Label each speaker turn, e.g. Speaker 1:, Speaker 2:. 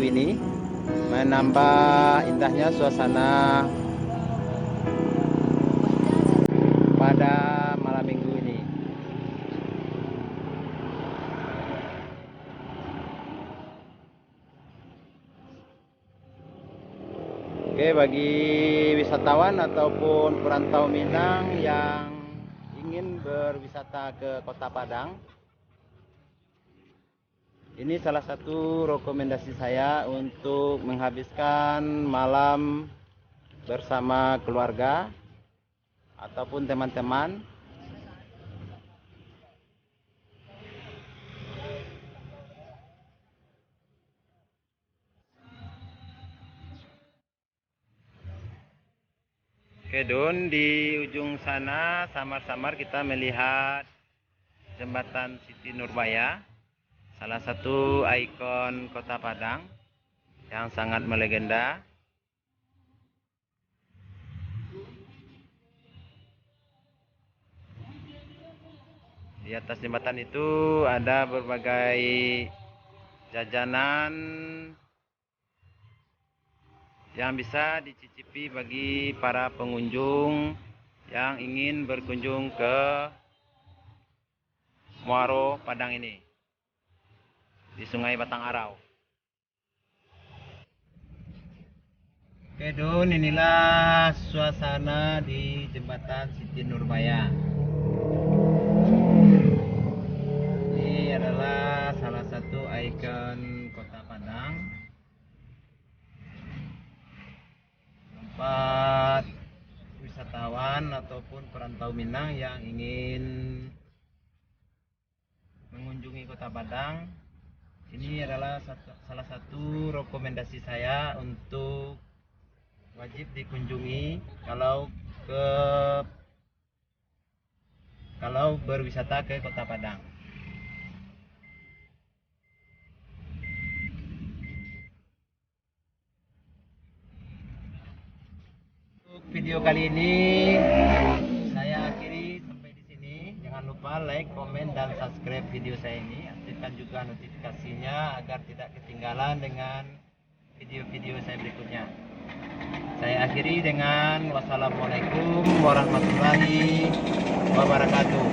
Speaker 1: ini menambah indahnya suasana pada malam minggu ini. Oke, bagi wisatawan ataupun perantau Minang yang ingin berwisata ke Kota Padang, ini salah satu rekomendasi saya untuk menghabiskan malam bersama keluarga ataupun teman-teman. Oke Don, di ujung sana samar-samar kita melihat jembatan Siti Nurbaya, salah satu ikon Kota Padang yang sangat melegenda. Di atas jembatan itu ada berbagai jajanan yang bisa dicicipi bagi para pengunjung yang ingin berkunjung ke Muaro Padang ini di Sungai Batang Arau. Oke Don, inilah suasana di jembatan Siti Nurbaya. Ini adalah salah satu ikon Kota Padang, tempat wisatawan ataupun perantau Minang yang ingin mengunjungi Kota Padang. Ini adalah salah satu rekomendasi saya untuk wajib dikunjungi kalau berwisata ke Kota Padang. Untuk video kali ini saya akhiri sampai di sini. Jangan lupa like, komen, dan subscribe video saya ini. Aktifkan juga notifikasinya agar tidak ketinggalan dengan video-video saya berikutnya. Saya akhiri dengan wassalamualaikum warahmatullahi wabarakatuh.